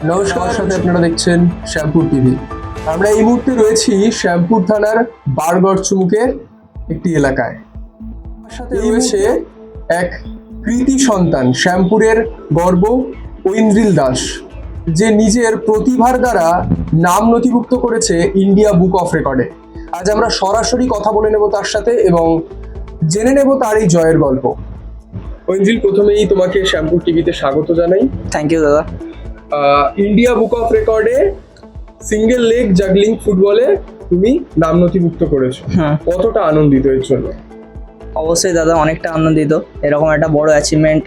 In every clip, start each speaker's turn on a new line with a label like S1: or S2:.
S1: নমস্কার, সাথে আপনারা দেখছেন শ্যামপুর টিভি। আমরা এই মুহূর্তে রয়েছি শ্যামপুর থানার বারগড় চুমুকের একটি এলাকায়। আমার সাথে রয়েছে এক কৃতি সন্তান, শ্যামপুরের গর্ব ঐন্দ্রিল দাস, যে নিজের প্রতিভার দ্বারা নাম নথিভুক্ত করেছে ইন্ডিয়া বুক অফ রেকর্ডে। আজ আমরা সরাসরি কথা বলে নেব তার সাথে এবং জেনে নেব তার এই জয়ের গল্প। ঐন্দ্রিল, প্রথমেই তোমাকে শ্যামপুর টিভিতে স্বাগত জানাই।
S2: থ্যাংক ইউ দাদা।
S1: ইন্ডিয়া বুক অফ রেকর্ডে সিঙ্গেল লেগ জাগলিং ফুটবলে তুমি নাম নথিভুক্ত করেছো, কতটা আনন্দিত এর জন্য?
S2: অবশ্যই দাদা, অনেকটা আনন্দিত। এরকম একটা বড় অ্যাচিভমেন্ট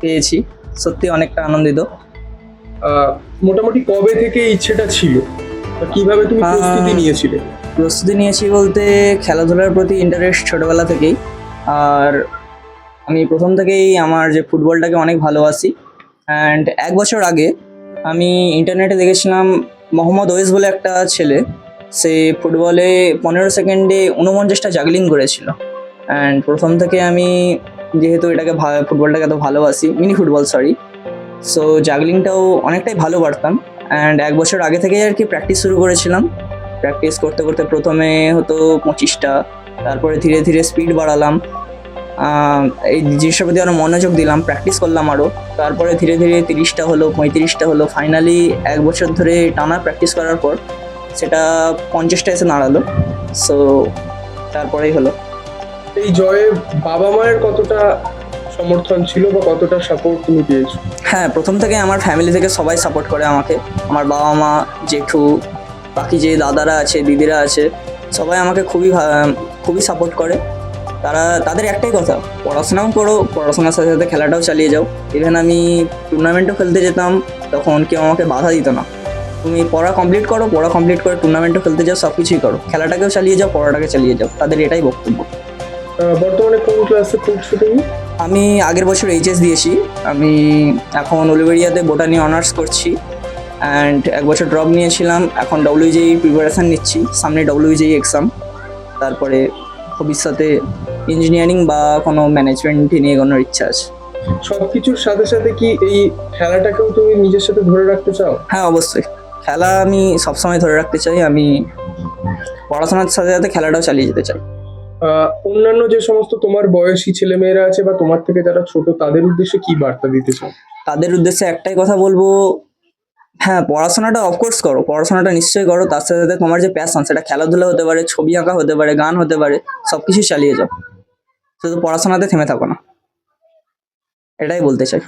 S2: পেয়েছি, সত্যি অনেকটা আনন্দিত।
S1: মোটামুটি কবে থেকে ইচ্ছেটা ছিল, কিভাবে তুমি প্রস্তুতি নিয়েছিলে?
S2: প্রস্তুতি নিয়েছি বলতে খেলাধুলার প্রতি ইন্টারেস্ট ছোটোবেলা থেকেই। আর আমি প্রথম থেকেই আমার যে ফুটবলটাকে অনেক ভালোবাসি। অ্যান্ড 1 বছর আগে আমি ইন্টারনেটে দেখেছিলাম মোহাম্মদ ওয়েস বলে একটা ছেলে, সে ফুটবলে 15 সেকেন্ডে 49টা জাগলিং করেছিল। অ্যান্ড প্রথম থেকে আমি যেহেতু ফুটবলটাকে এত ভালোবাসি, মিনি ফুটবল সরি, সো জাগলিংটাও অনেকটাই ভালো পারতাম। অ্যান্ড 1 বছর আগে থেকেই আর কি প্র্যাকটিস শুরু করেছিলাম। প্র্যাকটিস করতে করতে প্রথমে হতো 25টা, তারপরে ধীরে ধীরে স্পিড বাড়ালাম, এই জিনিসটার প্রতি আরও মনোযোগ দিলাম, প্র্যাকটিস করলাম আরও। তারপরে ধীরে ধীরে 30টা হলো, 35টা হলো, ফাইনালি 1 বছর ধরে টানা প্র্যাকটিস করার পর সেটা 50টা এসে দাঁড়ালো। সো তারপরেই হলো।
S1: এই জয়ে বাবা মায়ের কতটা সমর্থন ছিল বা কতটা সাপোর্ট তুমি পেয়েছো?
S2: হ্যাঁ, প্রথম থেকে আমার ফ্যামিলি থেকে সবাই সাপোর্ট করে আমাকে। আমার বাবা মা, জেঠু, বাকি যে দাদারা আছে, দিদিরা আছে, সবাই আমাকে খুবই সাপোর্ট করে। তাদের একটাই কথা, পড়াশোনাও করো, পড়াশোনার সাথে সাথে খেলাটাও চালিয়ে যাও। ইভেন আমি টুর্নামেন্টও খেলতে যেতাম, তখন কেউ আমাকে বাধা দিত না। তুমি পড়া কমপ্লিট করো, পড়া কমপ্লিট করে টুর্নামেন্টও খেলতে যাও, সব কিছুই করো, খেলাটাকেও চালিয়ে যাও, পড়াটাকে চালিয়ে যাও, তাদের এটাই বক্তব্য।
S1: বর্তমানে কোন ক্লাসে পড়ছো তুমি?
S2: আমি আগের বছর এইচএস দিয়েছি। আমি এখন উলুবেড়িয়াতে বোটানি অনার্স করছি। অ্যান্ড 1 বছর ড্রপ নিয়েছিলাম, এখন ডব্লিউজেই প্রিপারেশান নিচ্ছি, সামনে ডব্লিউজেই এক্সাম। তারপরে ভবিষ্যতে ইঞ্জিনিয়ারিং বা কোনো ম্যানেজমেন্ট নিয়ে এগোনোর ইচ্ছা আছে।
S1: সবকিছুর সাথে সাথে কি এই খেলাটাকেও তুমি নিজের সাথে ধরে রাখতে চাও?
S2: হ্যাঁ, অবশ্যই। খেলা আমি সবসময় ধরে রাখতে চাই। আমি পড়াশোনার সাথে সাথে খেলাটাও চালিয়ে যেতে চাই।
S1: অন্যান্য যে সমস্ত তোমার বয়সী ছেলেমেয়েরা আছে বা তোমার থেকে যারা ছোট, তাদের উদ্দেশ্যে কি বার্তা দিতে চাও?
S2: তাদের উদ্দেশ্যে একটাই কথা বলবো, হ্যাঁ, পড়াশোনাটা অফকোর্স করো, পড়াশোনাটা নিশ্চয়ই করো, তার সাথে সাথে তোমার যে প্যাশন, সেটা খেলাধুলা হতে পারে, ছবি আঁকা হতে পারে, গান হতে পারে, সব কিছু চালিয়ে যাও, শুধু পড়াশোনাতে থেমে থাকো না, এটাই বলতে চাই।